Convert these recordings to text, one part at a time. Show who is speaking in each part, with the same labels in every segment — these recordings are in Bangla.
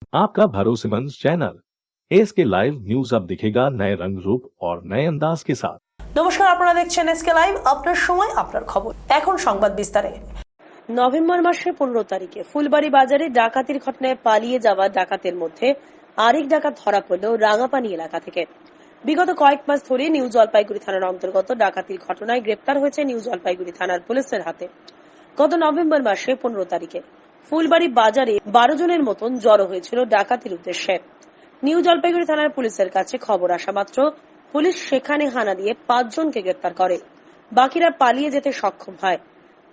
Speaker 1: आपका भरोसेमंद चैनल एसके लाइव न्यूज अब दिखेगा नए रंग रूप और नए अंदाज के साथ।
Speaker 2: নমস্কার, আপনারা দেখছেন এসকে লাইভ, আপনার সময় আপনার খবর। এখন সংবাদ বিস্তারে। নভেম্বর মাসের 15 তারিখে ফুলবাড়ি বাজারে ডাকাতির ঘটনায় পালিয়ে যাওয়া ডাকাতের মধ্যে আরেক ডাকাত ধরা পড়ল রাঙাপানি এলাকা থেকে। বিগত কয়েক মাস ধরে নিউ জলপাইগুড়ি থানার অন্তর্গত ডাকাতির ঘটনায় গ্রেপ্তার হয়েছে নিউ জলপাইগুড়ি থানার পুলিশের হাতে। গত নভেম্বর মাসে 15 তারিখে ফুলবাড়ি বাজারে 12 জনের মতন জড়ো হয়েছিল ডাকাতির উদ্দেশ্যে। নিউ জলপাইগুড়ি থানার পুলিশের কাছে খবর আসা মাত্র পুলিশ সেখানে হানা দিয়ে 5 জনকে গ্রেপ্তার করে, বাকিরা পালিয়ে যেতে সক্ষম হয়।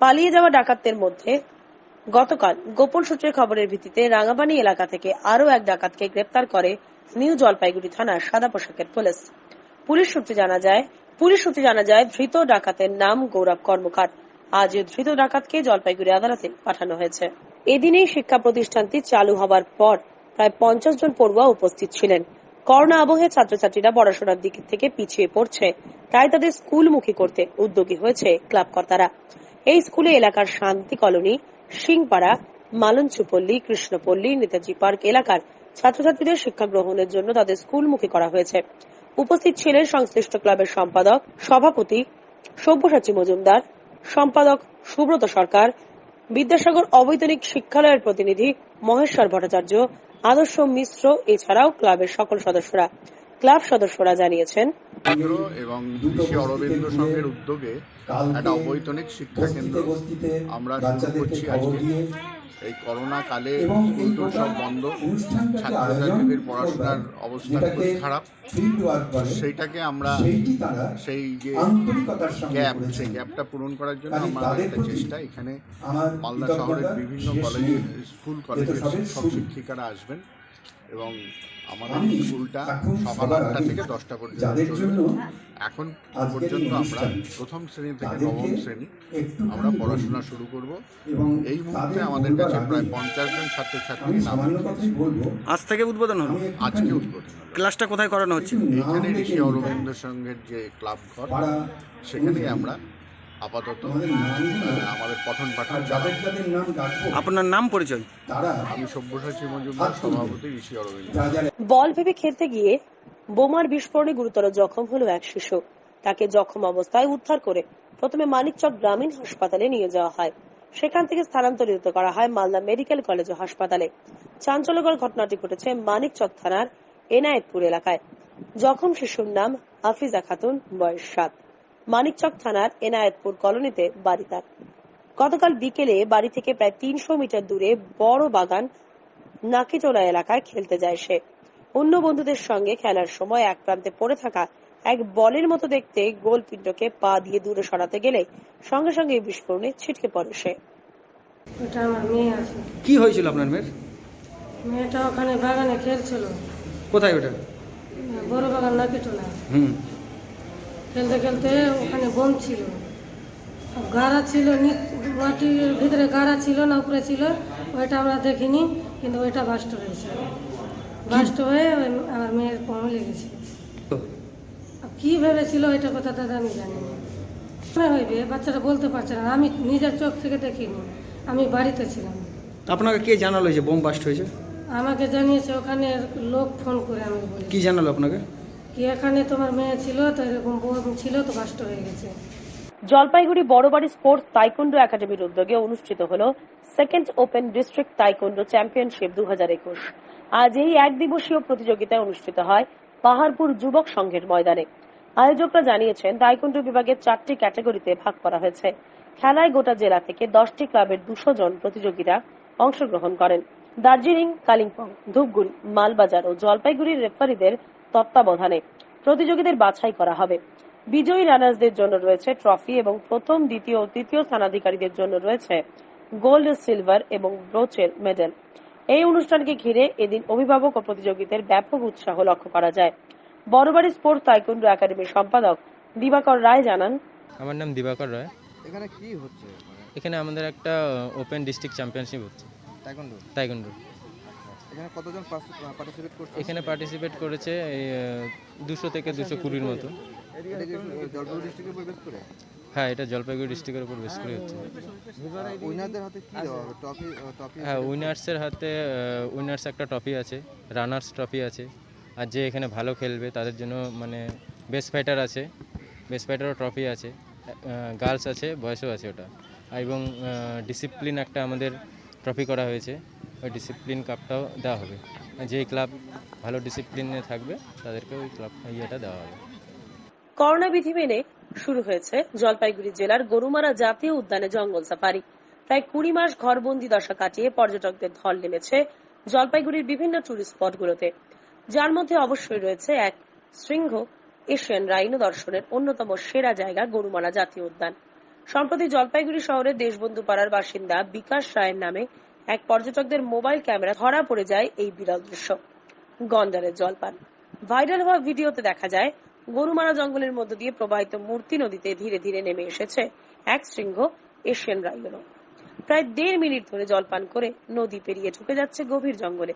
Speaker 2: পালিয়ে যাওয়া ডাকাতদের মধ্যে গতকাল গোপন সূত্রের খবরের ভিত্তিতে রাঙাপানি এলাকা থেকে আরও এক ডাকাতকে গ্রেপ্তার করে নিউ জলপাইগুড়ি থানার সাদা পোশাকের পুলিশ। পুলিশ সূত্রে জানা যায় ধৃত ডাকাতের নাম গৌরব কর্মকার। আজ ধৃত ডাকাতকে জলপাইগুড়ি আদালতে পাঠানো হয়েছে। এদিনেই শিক্ষা প্রতিষ্ঠানটি চালু হবার পর প্রায় 50 জন পড়ুয়া উপস্থিত ছিলেন। করোনা আবহে ছাত্রছাত্রীরা পড়াশোনার দিক থেকে পিছিয়ে পড়ছে, তাই তাদের স্কুলমুখী করতে উদ্যোগী হয়েছে ক্লাব কর্তারা। এই স্কুলে এলাকার শান্তি কলোনি, সিংপাড়া, মালঞ্চুপল্লী, কৃষ্ণপল্লী, নেতাজি পার্ক এলাকার ছাত্রছাত্রীদের শিক্ষা গ্রহণের জন্য তাদের স্কুলমুখী করা হয়েছে। উপস্থিত ছিলেন সংশ্লিষ্ট ক্লাবের সম্পাদক সভাপতি সব্যসাচী মজুমদার, সম্পাদক সুব্রত সরকার, বিদ্যাসাগর অবৈতনিক শিক্ষালয়ের প্রতিনিধি মহেশ্বর ভট্টাচার্য, আদর্শ মিশ্র, এছাড়াও ক্লাবের সকল সদস্যরা। ক্লাব সদস্যরা জানিয়েছেন,
Speaker 3: এবং ঋষি অরবিন্দ সংঘের উদ্যোগে একটা অবৈতনিক শিক্ষা কেন্দ্র আমরা শুরু করছি আজকে। এই করোনা কালে স্কুল সব বন্ধ, ছাত্রছাত্রীদের পড়াশোনার অবস্থা খুব খারাপ। সেইটাকে আমরা সেই যে গ্যাপটা পূরণ করার জন্য আমাদের একটা চেষ্টা। এখানে মালদা শহরের বিভিন্ন কলেজে, স্কুল কলেজের শিক্ষক শিক্ষিকারা আসবেন এবং আমাদের স্কুলটা সকাল 8টা থেকে 10টা পর্যন্ত চলবে। এখন পর্যন্ত আমরা প্রথম শ্রেণী থেকে নবম শ্রেণী আমরা পড়াশোনা শুরু করব। এই মুহূর্তে আমাদের কাছে প্রায় 50 জন ছাত্রছাত্রী নাম।
Speaker 4: আজ থেকে উদ্বোধন হলো?
Speaker 3: আজকে উদ্বোধন হলো।
Speaker 4: ক্লাসটা কোথায় করানো হচ্ছে?
Speaker 3: এখানে ঋষি অরবিন্দ সংঘের যে ক্লাব ঘর, সেখানেই আমরা আপাতত আমাদের পঠন পাঠন চালাবো।
Speaker 4: আপনার নাম পরিচয়?
Speaker 3: আমি সব্যসাচী মজুমদার, সভাপতি ঋষি অরবিন্দ।
Speaker 2: বল ভেবে খেলতে গিয়ে বোমার বিস্ফোরণে গুরুতর জখম হলো এক শিশু। তাকে জখম অবস্থায় উদ্ধার করে প্রথমে মানিকচক গ্রামীণ হাসপাতালে নিয়ে যাওয়া হয়, সেখান থেকে স্থানান্তরিত করা হয় মালদা মেডিকেল কলেজ ও হাসপাতালে। চাঞ্চল্যকর ঘটনাটি ঘটেছে মানিকচক থানার এনায়েতপুর এলাকায়। জখম শিশুর নাম হাফিজা খাতুন, বয়স 7। মানিকচক থানার এনায়েতপুর কলোনিতে বাড়ি তার। গতকাল বিকেলে বাড়ি থেকে প্রায় 300 মিটার দূরে বড় বাগান নাকিটোলা এলাকায় খেলতে যায় সে। অন্য বন্ধুদের সঙ্গে খেলার সময় এক প্রান্তে পড়ে থাকা এক বলের মতো দেখতে গোল পিণ্ডকে পা দিয়ে দূরে সরাতে গেলে সঙ্গে সঙ্গে বিস্ফোরণে ছিটকে পড়ে সে।
Speaker 5: ওটা আমার মেয়ে আছে।
Speaker 4: কি হয়েছিল আপনার মেয়ের?
Speaker 5: মেয়েটা ওখানে বাগানে খেলছিল।
Speaker 4: কোথায় ওটা?
Speaker 5: বড় বাগান নাকিটোলা। খেলতে খেলতে ওখানে বোম ছিল, গাড়া ছিল, মাটির ভিতরে গাড়া ছিল না উপরে ছিল, ওইটা আমরা দেখিনি, কিন্তু ওইটা বাস্ট হয়েছে। বাস্ট হয়ে আমার মেয়ের পমে লেগেছে। কি ভেবেছিল ওইটা কথা দাদা আমি জানি না। হইবে বাচ্চাটা বলতে পারছে না, আমি নিজের চোখ থেকে দেখিনি, আমি বাড়িতে ছিলাম।
Speaker 4: আপনাকে কে জানালো যে বোম বাস্ট হয়েছে?
Speaker 5: আমাকে জানিয়েছে ওখানে লোক ফোন করে। আমি বলি
Speaker 4: কি জানালো আপনাকে?
Speaker 5: কি এখানে তোমার মেয়ে ছিল, তো এরকম বোম ছিল, তো বাস্ট হয়ে গেছে।
Speaker 2: জলপাইগুড়ি বড়বাড়ি স্পোর্টস তাইকোন্ডো একাডেমির উদ্যোগে অনুষ্ঠিত হলো second open district taekwondo championship 2021। আজ এই এক দিবসীয় প্রতিযোগিতায় অনুষ্ঠিত হয় পাহাড়পুর যুবক সংঘের ময়দানে। আয়োজকরা জানিয়েছেন তাইকোন্ডো বিভাগের 4টি ক্যাটাগরিতে ভাগ করা হয়েছে। খেলায় গোটা জেলা থেকে 10টি ক্লাবের 200 জন প্রতিযোগীরা অংশগ্রহণ করেন। দার্জিলিং, কালিম্পং, ধূপগুড়ি, মালবাজার ও জলপাইগুড়ির রেফারিদের তত্ত্বাবধানে প্রতিযোগীদের বাছাই করা হবে। বিজয়ী রানার্সদের জন্য রয়েছে ট্রফি এবং প্রথম, দ্বিতীয় ও তৃতীয় স্থানাধিকারীদের জন্য রয়েছে গোল্ড, সিলভার এবং ব্রোঞ্জের মেডেল। এই অনুষ্ঠানকে ঘিরে এদিন অভিভাবক ও প্রতিযোগীদের ব্যাপক উৎসাহ লক্ষ্য করা যায়। বড়বাড়ি স্পোর্টস তাইকোন্ডো একাডেমির সম্পাদক দিবাকর রায় জানান,
Speaker 6: আমার নাম দিবাকর রায়।
Speaker 7: এখানে কি হচ্ছে?
Speaker 6: এখানে আমাদের একটা ওপেন ডিস্ট্রিক্ট চ্যাম্পিয়নশিপ হচ্ছে তাইকোন্ডো। এখানে কতজন পার্টিসিপেট করছে?
Speaker 7: এখানে পার্টিসিপেট করেছে এই 200 থেকে 220-র মতো।
Speaker 6: এটা কি জলপাইগুড়ি ডিস্ট্রিক্টের উপর বেস করে?
Speaker 7: হ্যাঁ, এটা জলপাইগুড়ি ডিস্ট্রিক্টের উপর বেস করে হচ্ছে।
Speaker 6: উইনারদের হাতে কি দেওয়া হবে? ট্রফি?
Speaker 7: হ্যাঁ, উইনার্সের হাতে উইনার্স একটা ট্রফি আছে, রানার্স ট্রফি আছে, আর যে এখানে ভালো খেলবে তাদের জন্য মানে বেস্ট ফাইটার আছে, বেস্ট ফাইটারও ট্রফি আছে, গার্লস আছে, বয়েসও আছে ওটা। এবং ডিসিপ্লিন একটা আমাদের ট্রফি করা হয়েছে, ওই ডিসিপ্লিন কাপটাও দেওয়া হবে। যেই ক্লাব ভালো ডিসিপ্লিনে থাকবে তাদেরকে ওই ক্লাব ইয়েটা দেওয়া হবে।
Speaker 2: করোনা বিধি মেনে শুরু হয়েছে জলপাইগুড়ি জেলার গরুমারা জাতীয় উদ্যানে জঙ্গল সাফারি। প্রায় 20 মাস ঘরবন্দি দশা কাটিয়ে পর্যটকদের ঢল নেমেছে জলপাইগুড়ির বিভিন্ন টুরিস্ট স্পটগুলোতে, যার মধ্যে অবশ্যই রয়েছে এক শৃঙ্গ এশিয়ান রাইনো দর্শনের অন্যতম সেরা জায়গা গরুমারা জাতীয় উদ্যান। সম্প্রতি জলপাইগুড়ি শহরের দেশবন্ধু পাড়ার বাসিন্দা বিকাশ রায়ের নামে এক পর্যটকদের মোবাইল ক্যামেরা ধরা পড়ে যায় এই বিরল দৃশ্য। গন্ডারের জলপান ভাইরাল হওয়া ভিডিওতে দেখা যায় গরুমারা জঙ্গলের মধ্য দিয়ে প্রবাহিত মূর্তি নদীতে ধীরে ধীরে নেমে এসেছে এক শৃঙ্গ এশিয়ান রাইনো। প্রায় 1.5 মিনিট ধরে জলপান করে নদী পেরিয়ে ঢুকে যাচ্ছে গভীর জঙ্গলে।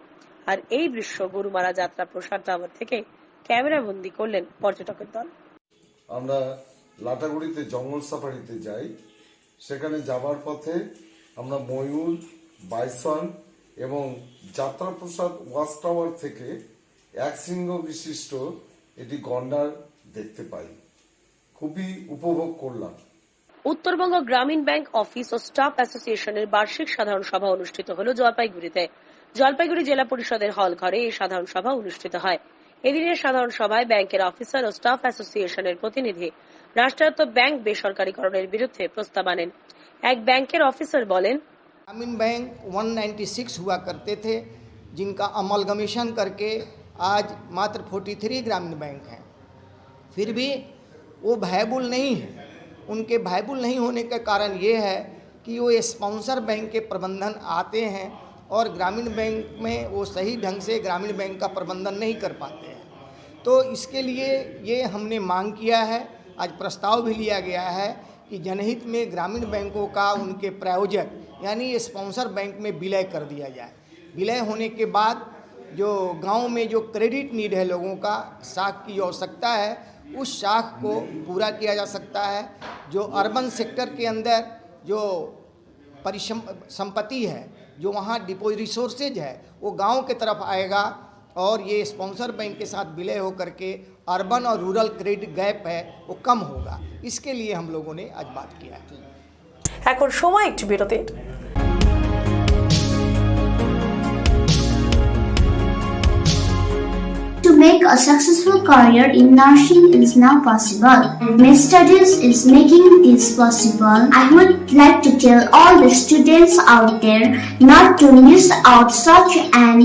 Speaker 2: আর এই দৃশ্য গরুমারা যাত্রা প্রসাদ টাওয়ার থেকে ক্যামেরা বন্দী করলেন পর্যটকের দল।
Speaker 8: আমরা লাটাগুড়িতে জঙ্গল সাফারিতে যাই, সেখানে যাবার পথে আমরা ময়ূর, বাইসন এবং যাত্রাপ্রসাদ ওয়াচ টাওয়ার থেকে এক শৃঙ্গ বিশিষ্ট এটি গন্ডার দেখতে পাই। খুবই উপভোগ করলাম।
Speaker 2: উত্তরবঙ্গ গ্রামীণ ব্যাংক অফিস ও স্টাফ অ্যাসোসিয়েশনের বার্ষিক সাধারণ সভা অনুষ্ঠিত হল জলপাইগুড়িতে। জলপাইগুড়ি জেলা পরিষদের হল ঘরে এই সাধারণ সভা অনুষ্ঠিত হয়। এদিনের সাধারণ সভায় ব্যাংকের অফিসার ও স্টাফ অ্যাসোসিয়েশনের প্রতিনিধি রাষ্ট্রায়ত্ত ব্যাংক বেসরকারীকরণের বিরুদ্ধে প্রস্তাব আনেন। এক ব্যাংকের অফিসার বলেন,
Speaker 9: ग्रामीण बैंक 196 हुआ करते थे, जिनका अमलगमेशन करके आज मात्र 43 ग्रामीण बैंक हैं। फिर भी वो वायबल नहीं है। उनके वायबल नहीं होने का कारण ये है कि वो स्पॉन्सर बैंक के प्रबंधन आते हैं और ग्रामीण बैंक में वो सही ढंग से ग्रामीण बैंक का प्रबंधन नहीं कर पाते हैं। तो इसके लिए ये हमने मांग किया है, आज प्रस्ताव भी लिया गया है कि जनहित में ग्रामीण बैंकों का उनके प्रायोजक यानी स्पॉन्सर बैंक में विलय कर दिया जाए। विलय होने के बाद जो गांव में जो क्रेडिट नीड है लोगों का, शाख की आवश्यकता है, उस शाख को पूरा किया जा सकता है। जो अर्बन सेक्टर के अंदर जो संपत्ति है, जो वहाँ डिपोजिट रिसोर्सेज है, वो गांव के तरफ आएगा और ये स्पॉन्सर बैंक के साथ विलय होकर के अर्बन और रूरल क्रेडिट गैप है वो कम होगा। इसके लिए हम लोगों ने आज बात किया है।
Speaker 2: এখন সময় একটু বিরতির।
Speaker 10: To make a successful career in nursing is now possible. MedStudies is making this possible. I would like to tell all the students out there not to miss out such an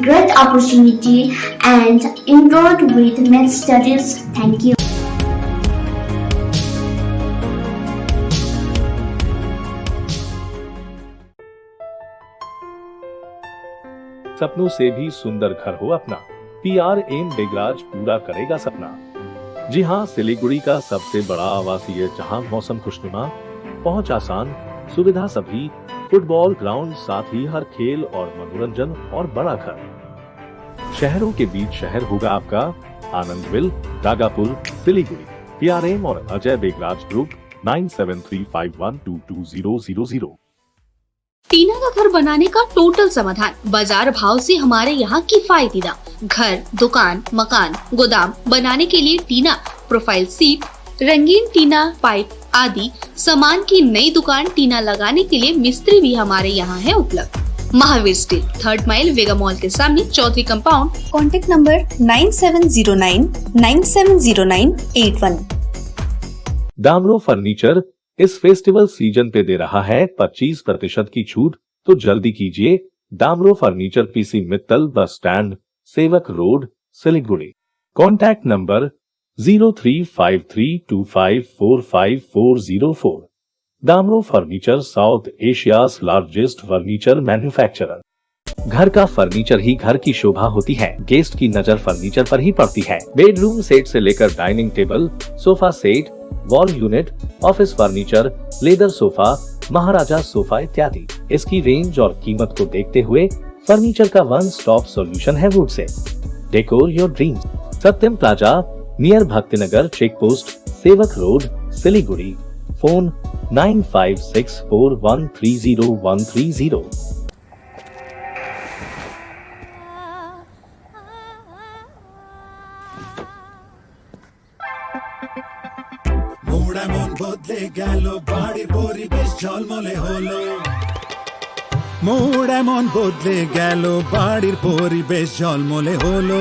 Speaker 10: great opportunity and enroll with MedStudies. Thank you.
Speaker 1: सपनों से भी सुंदर घर हो अपना, PRM बेगराज पूरा करेगा सपना। जी हां, सिलीगुड़ी का सबसे बड़ा आवासीय जहां मौसम खुशनुमा, पहुंच आसान, सुविधा सभी, फुटबॉल ग्राउंड, साथ ही हर खेल और मनोरंजन और बड़ा घर। शहरों के बीच शहर होगा आपका आनंदविल, दागापुर, सिलीगुड़ी। PRM और अजय बेगराज ग्रुप 9735122000।
Speaker 11: टीना का घर बनाने का टोटल समाधान बाजार भाव से हमारे यहाँ किफायती दाम। घर, दुकान, मकान, गोदाम बनाने के लिए टीना, प्रोफाइल सीट, रंगीन टीना, पाइप आदि सामान की नई दुकान टीना लगाने के लिए मिस्त्री भी हमारे यहाँ है उपलब्ध। Mahavir steel, 3rd mile Vega mall के सामने, Chaudhary compound.
Speaker 12: Contact number 9709970981।
Speaker 1: Damro furniture इस फेस्टिवल सीजन पे दे रहा है 25% की छूट, तो जल्दी कीजिए। दामरो furniture, PC Mittal, bus stand, Sevoke road, Siliguri. Contact number 035325454404। Damro furniture, South Asia's largest furniture manufacturer. घर का फर्नीचर ही घर की शोभा होती है। गेस्ट की नजर फर्नीचर पर ही पड़ती है। बेडरूम सेट से लेकर dining table, sofa set, wall unit, office furniture, leather sofa, Maharaja sofa इत्यादि। इसकी रेंज और कीमत को देखते हुए फर्नीचर का वन स्टॉप सॉल्यूशन है वुड से। Decor your dreams. Satyam plaza near Bhaktinagar check post, Sevoke road, Siliguri. Phone 9564130130।
Speaker 13: মোড় এমন বদলে গেল বাড়ির পরিবেশ ঝলমলে হলো। মোড় এমন বদলে গেল বাড়ির পরিবেশ ঝলমলে হলো।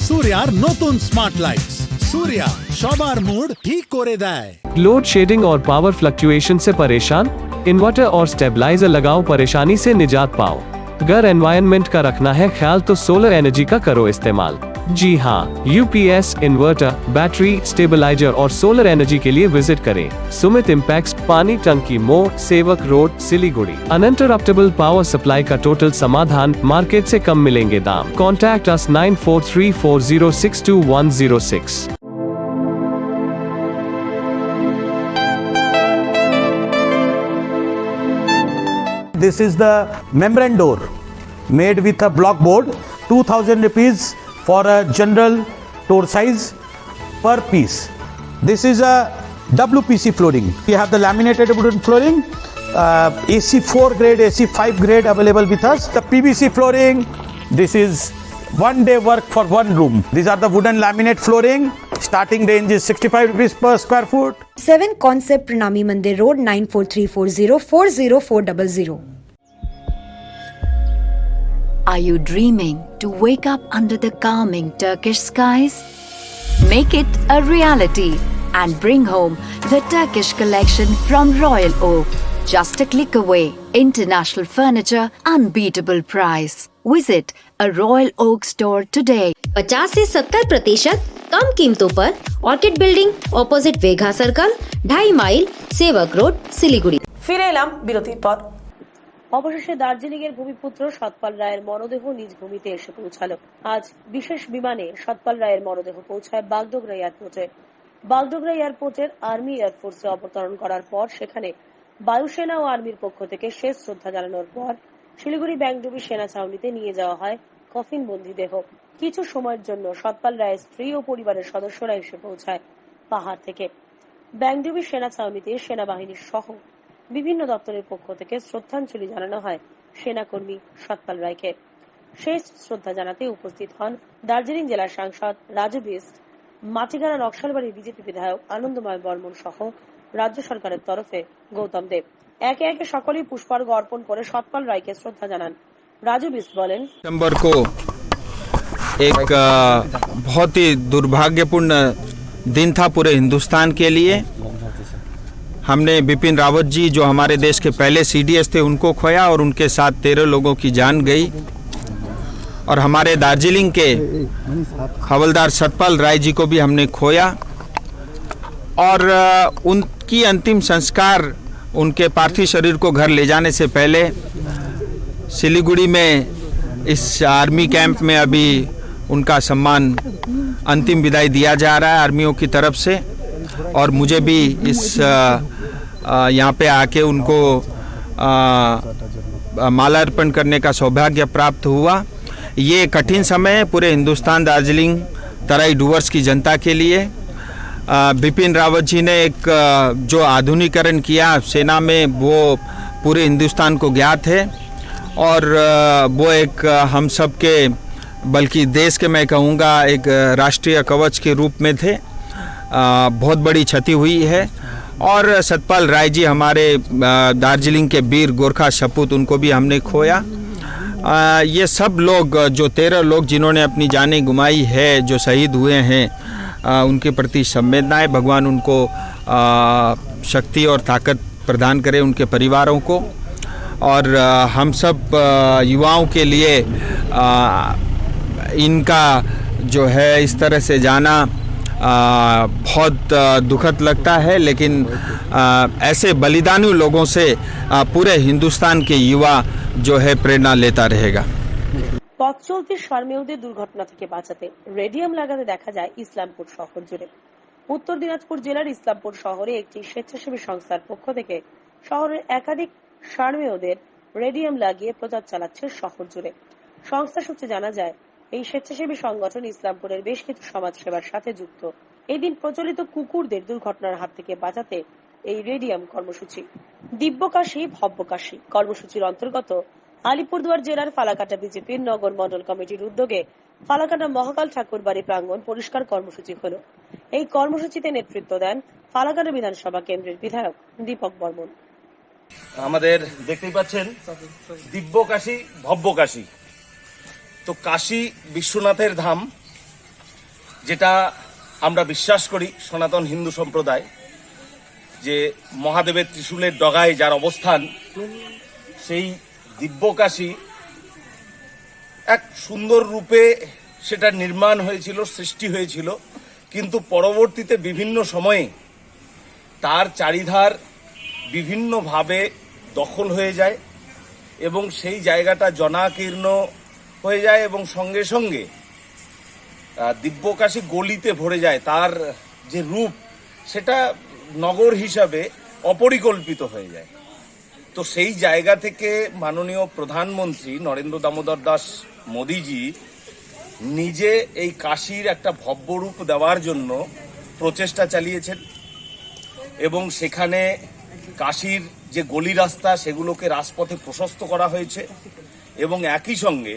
Speaker 13: सूर्यार नतून स्मार्ट लाइट्स। सूर्या সবার मूड ठीक করে দেয়।
Speaker 14: लोड शेडिंग और पावर फ्लक्चुएशन से परेशान? इन्वर्टर और स्टेबलाइजर लगाओ, परेशानी से निजात पाओ। घर एनवायरनमेंट का रखना है ख्याल तो सोलर एनर्जी का करो इस्तेमाल। जी हाँ, यूपीएस, इन्वर्टर, बैटरी, स्टेबलाइजर और सोलर एनर्जी के लिए विजिट करें सुमित इम्पैक्स, पानी टंकी मोड़, सेवक road, Siliguri. Uninterruptible power supply का टोटल समाधान, मार्केट से कम मिलेंगे दाम। Contact us 9434062106।
Speaker 13: This is the membrane door made with a block board, 2000 rupees for a general door size per piece. This is a WPC flooring. We have the laminated wooden flooring, AC4 grade, AC5 grade available with us. The PVC flooring, this is one day work for one room. These are the wooden laminate flooring. Starting range is 65 rupees per square foot.
Speaker 12: 7 Concept Pranami Mandir Road 9434040400. Are you dreaming to wake up under the calming Turkish skies? Make it a reality and bring home the Turkish collection from Royal Oak. Just a click away. International furniture, unbeatable price. Visit a Royal Oak store today.
Speaker 11: 50 से 70% कम कीमतों पर orchid building, opposite Vega circle, 2.5 mile, Sevoke road, Siliguri.
Speaker 2: ফিরে এলাম বিরতির পর। অবশেষে দার্জিলিং এর ভূমিপুত্র সতপাল রায়ের মরদেহ নিজ ভূমিতে এসে পৌঁছালো। আজ বিশেষ বিমানে সতপাল রায়ের মরদেহ পৌঁছায় বাগডোগরা এয়ারপোর্টে। বাগডোগরা এয়ারপোর্টের আর্মি এয়ারফোর্সে অবতরণ করার পর সেখানে বায়ুসেনা ও আর্মির পক্ষ থেকে শেষ শ্রদ্ধা জানানোর পর শিলিগুড়ি ব্যাংকডুবি সেনা ছাউনিতে নিয়ে যাওয়া হয় কফিন বন্দী দেহ। কিছু সময়ের জন্য সতপাল রায়ের স্ত্রী ও পরিবারের সদস্যরা এসে পৌঁছায় পাহাড় থেকে। ব্যাংকডুবি সেনা ছাউনিতে সেনাবাহিনীর সহ বিভিন্ন দপ্তরের পক্ষ থেকে শ্রদ্ধাঞ্জলি জানানো হয় সেনাকর্মী সতপাল রায়কে। শেষ শ্রদ্ধা জানাতে উপস্থিত হন দার্জিলিং জেলার সাংসদ রাজু বিস্ট, মাটিগাড়া নকশালবাড়ির বিজেপি বিধায়ক আনন্দময় বর্মন সহ রাজ্য সরকারের তরফে গৌতম দেব। একে একে সকলেই পুষ্পার্ঘ অর্পণ করে সতপাল রায়কে শ্রদ্ধা জানান। রাজু বিস্ট বলেন,
Speaker 15: दिसंबर को एक बहुत ही दुर्भाग्यपूर्ण दिन था पूरे हिंदुस्तान के लिए। हमने बिपिन रावत जी जो हमारे देश के पहले सीडीएस थे उनको खोया और उनके साथ 13 लोगों की जान गई। और हमारे दार्जिलिंग के हवलदार सतपाल राय जी को भी हमने खोया और उनकी अंतिम संस्कार उनके पार्थिव शरीर को घर ले जाने से पहले सिलीगुड़ी में इस आर्मी कैंप में अभी उनका सम्मान अंतिम विदाई दिया जा रहा है आर्मियों की तरफ से। और मुझे भी इस यहाँ पे आके उनको माला अर्पण करने का सौभाग्य प्राप्त हुआ। ये कठिन समय है पूरे हिंदुस्तान, दार्जिलिंग, तराई डूवर्स की जनता के लिए। बिपिन रावत जी ने एक जो आधुनिकीकरण किया सेना में वो पूरे हिंदुस्तान को ज्ञात है और वो एक हम सब के बल्कि देश के मैं कहूँगा एक राष्ट्रीय कवच के रूप में थे। बहुत बड़ी क्षति हुई है और सतपाल राय जी हमारे दार्जिलिंग के वीर गोरखा सपूत उनको भी हमने खोया। ये सब लोग जो 13 लोग जिन्होंने अपनी जानें गुमाई है, जो शहीद हुए हैं, उनके प्रति संवेदनाएं। भगवान उनको शक्ति और ताकत प्रदान करे उनके परिवारों को। और हम सब युवाओं के लिए इनका जो है इस तरह से जाना बहुत दुखद लगता है, लेकिन ऐसे बलिदानी लोगों से पूरे हिंदुस्तान के युवा जो है प्रेरणा लेता रहेगा।
Speaker 2: পথ চলতি সারমেয়দের দুর্ঘটনা থেকে বাঁচাতে রেডিয়াম লাগাতে দেখা যায় ইসলামপুর শহর জুড়ে। উত্তর দিনাজপুর জেলার ইসলামপুর শহরে একটি স্বেচ্ছাসেবী সংস্থার পক্ষ থেকে শহরের একাধিক সার্মেয়দের রেডিয়াম লাগিয়ে প্রচার চালাচ্ছে শহর জুড়ে। সংস্থা সূত্রে জানা যায়, এই স্বেচ্ছাসেবী সংগঠন ইসলামপুরের বেশ কিছু সমাজ সেবার সাথে যুক্ত। এই দিন প্রচলিত কুকুরদের দুর্ঘটনার হাত থেকে বাঁচাতে এই রেডিয়াম কর্মসূচি। দিব্যকাশী ভব্যকাশী কর্মসূচির অন্তর্গত আলিপুরদুয়ার জেলার ফালাকাটা বিজেপির নগর মন্ডল কমিটির উদ্যোগে ফালাকাটা মহাকাল ঠাকুর বাড়ি প্রাঙ্গণ পরিষ্কার কর্মসূচি হল। এই কর্মসূচিতে নেতৃত্ব দেন ফালাকাটা বিধানসভা কেন্দ্রের বিধায়ক দীপক বর্মন।
Speaker 16: আমাদের দেখতেই পাচ্ছেন দিব্যকাশী ভব্যকাশী, তো কাশী বিশ্বনাথের ধাম, যেটা আমরা বিশ্বাস করি সনাতন হিন্দু সম্প্রদায়, যে মহাদেবের ত্রিশূলের ডগায় যার অবস্থান, সেই দিব্যকাশী এক সুন্দর রূপে সেটা নির্মাণ হয়েছিল, সৃষ্টি হয়েছিল, কিন্তু পরবর্তীতে বিভিন্ন সময়ে তার চারিধার বিভিন্নভাবে দখল হয়ে যায় এবং সেই জায়গাটা জনাকীর্ণ হয়ে যায় এবং সঙ্গে সঙ্গে দিব্যকাশী গলিতে ভরে যায়। তার যে রূপ সেটা নগর হিসাবে অপরিকল্পিত হয়ে যায়। তো সেই জায়গা থেকে মাননীয় প্রধানমন্ত্রী নরেন্দ্র দামোদর দাস মোদিজি নিজে এই কাশীর একটা ভব্য রূপ দেওয়ার জন্য প্রচেষ্টা চালিয়েছেন এবং সেখানে কাশীর যে গলি রাস্তা সেগুলোকে রাজপথে প্রশস্ত করা হয়েছে এবং একই সঙ্গে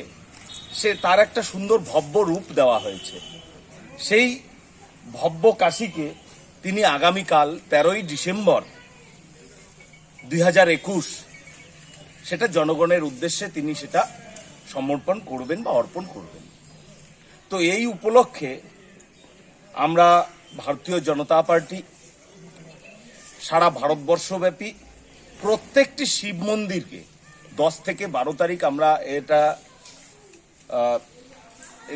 Speaker 16: তার একটা সুন্দর ভব্য রূপ দেওয়া হয়েছে। সেই ভব্য কাশীকে তিনি আগামীকাল 13ই ডিসেম্বর 2021 সেটা জনগণের উদ্দেশ্যে তিনি সেটা সমর্পণ করবেন বা অর্পণ করবেন। তো এই উপলক্ষে আমরা ভারতীয় জনতা পার্টি সারা ভারতবর্ষব্যাপী প্রত্যেকটি শিব মন্দিরকে 10 থেকে 12 তারিখ আমরা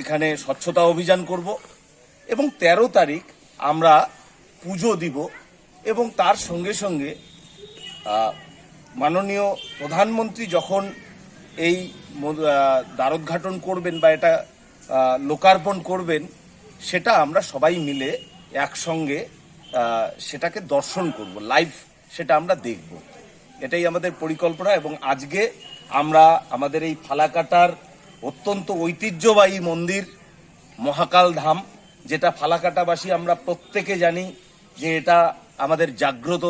Speaker 16: এখানে স্বচ্ছতা অভিযান করব এবং 13 তারিখ আমরা পুজো দিব এবং তার সঙ্গে সঙ্গে মাননীয় প্রধানমন্ত্রী যখন এই দ্বারোদ্ঘাটন করবেন বা এটা লোকার্পণ করবেন, সেটা আমরা সবাই মিলে একসঙ্গে সেটাকে দর্শন করব, লাইভ সেটা আমরা দেখব। এটাই আমাদের পরিকল্পনা এবং আজকে আমরা আমাদের এই ফালাকাটার অত্যন্ত ঐতিহ্যবাহী মন্দির মহাকাল ধাম, যেটা ফালাকাটাবাসী আমরা প্রত্যেকে জানি যে এটা আমাদের জাগ্রত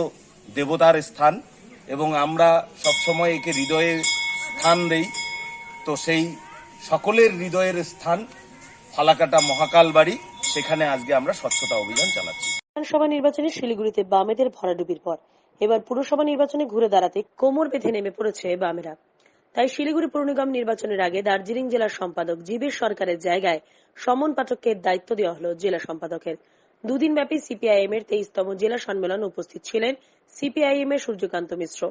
Speaker 16: দেবতার স্থান এবং আমরা সবসময় একে হৃদয়ে স্থান দেই। তো সেই সকলের হৃদয়ের স্থান ফালাকাটা মহাকাল বাড়ি, সেখানে আজকে আমরা স্বচ্ছতা অভিযান চালাচ্ছি।
Speaker 2: বিধানসভা নির্বাচনে শিলিগুড়িতে বামেদের ভরাডুবির পর এবার পুরসভা নির্বাচনে ঘুরে দাঁড়াতে কোমর বেঁধে নেমে পড়েছে বামেরা। তাই শিলিগুড়ি পৌর নিগম নির্বাচনের আগে দার্জিলিং জেলার সম্পাদক জীবেশ সরকারের জায়গায় সমন পাঠককে দায়িত্ব দেওয়া হল জেলা সম্পাদকের। দুদিন ব্যাপী সিপিআইএম এর 23তম জেলা সম্মেলন উপস্থিত ছিলেন সিপিআইএম এর সূর্যকান্ত মিশ্র।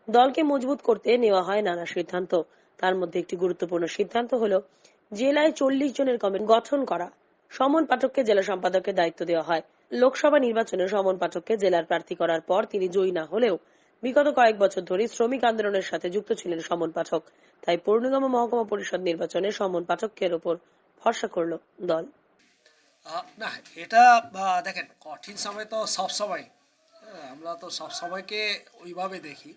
Speaker 2: দলকে মজবুত করতে নেওয়া হয় নানা সিদ্ধান্ত। তার মধ্যে একটি গুরুত্বপূর্ণ সিদ্ধান্ত হল জেলায় 40 জনের কমিটি গঠন করা। সমন পাঠককে জেলা সম্পাদকের দায়িত্ব দেওয়া হয়। লোকসভা নির্বাচনে সমন পাঠককে জেলার প্রার্থী করার পর তিনি জয়ী না হলেও বিগত কয়েক বছর ধরে শ্রমিক আন্দোলনের সাথে যুক্ত ছিলেন সমন পাঠক। তাই পৌর নিগম ও মহকুমা পরিষদ নির্বাচনে সমন পাঠকের ওপর ভরসা করল দল।
Speaker 17: না, এটা দেখেন, কঠিন সময় তো সব সময়, আমরা তো সব সময়কে ওইভাবে দেখি।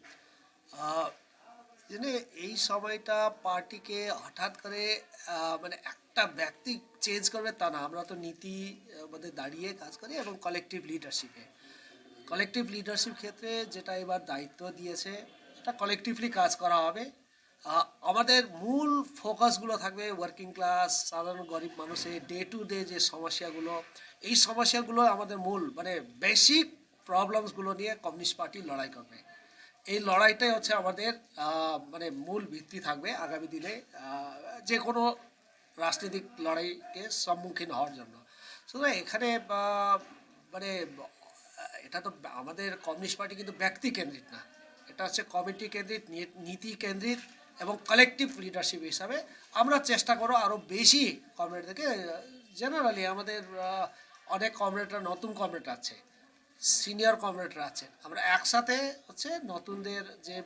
Speaker 17: এই সময়টা পার্টিকে হঠাৎ করে মানে একটা ব্যক্তি চেঞ্জ করবে তা না, আমরা তো নীতি মধ্যে দাঁড়িয়ে কাজ করি এবং কালেকটিভ লিডারশিপ ক্ষেত্রে যেটা এবার দায়িত্ব দিয়েছে এটা কালেকটিভলি কাজ করা হবে। আমাদের মূল ফোকাসগুলো থাকবে ওয়ার্কিং ক্লাস, সাধারণ গরিব মানুষের ডে টু ডে যে সমস্যাগুলো, এই সমস্যাগুলো আমাদের মূল মানে বেসিক প্রবলেমসগুলো নিয়ে কমিউনিস্ট পার্টি লড়াই করবে। এই লড়াইটাই হচ্ছে আমাদের মানে মূল ভিত্তি থাকবে আগামী দিনে যে কোনো রাজনৈতিক লড়াইকে সম্মুখীন হওয়ার জন্য। সুতরাং এখানে মানে এটা তো আমাদের কমিউনিস্ট পার্টি কিন্তু ব্যক্তি কেন্দ্রিক না, এটা হচ্ছে কমিটি কেন্দ্রিক, নীতি কেন্দ্রিক এবং কালেকটিভ লিডারশিপ হিসাবে আমরা চেষ্টা করব আরও বেশি কমরেডদেরকে। জেনারেলি আমাদের অনেক কমরেডরা, নতুন কমরেড আছে, সিনিয়র কমরেডরা আছেন, আমরা একসাথে হচ্ছে নতুনদের যে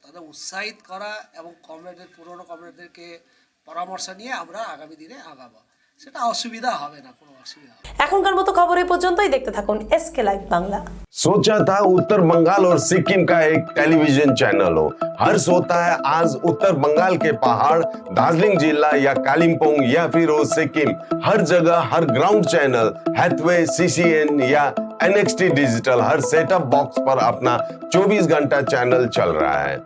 Speaker 17: তাদের উৎসাহিত করা এবং কমরেডদের পুরনো কমরেডদেরকে পরামর্শ নিয়ে আমরা আগামী দিনে আগাবো। সেটা অসুবিধা হবে না, কোনো অসুবিধা হবে না।
Speaker 2: এখনকার মতো খবর এই পর্যন্তই। দেখতে থাকুন এসকে লাইভ বাংলা।
Speaker 18: सोचा था उत्तर बंगाल और सिक्किम का एक टेलीविजन चैनल हो। हर्ष होता है आज उत्तर बंगाल के पहाड़, दार्जिलिंग जिला या कालिम्पोंग या फिर हो सिक्किम, हर जगह हर ग्राउंड चैनल हैथवे, सीसीएन या एनएक्सटी डिजिटल हर सेटअप बॉक्स पर अपना 24 घंटा चैनल चल रहा है।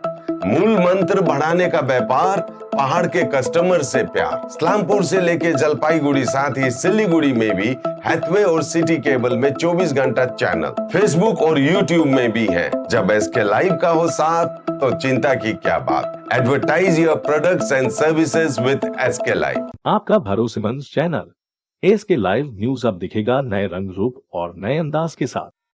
Speaker 18: मूल मंत्र बढ़ाने का व्यापार, पहाड़ के कस्टमर से प्यार। इस्लामपुर से लेके जलपाईगुड़ी साथ ही सिलीगुड़ी में भी हैथवे और सिटी केबल में 24 घंटा चैनल, फेसबुक और यूट्यूब में भी है। जब एसके लाइव का हो साथ तो चिंता की क्या बात। Advertise your products and services with SK live.
Speaker 1: आपका भरोसेमंद चैनल एसके लाइव न्यूज अब दिखेगा नए रंग रूप और नए अंदाज के साथ।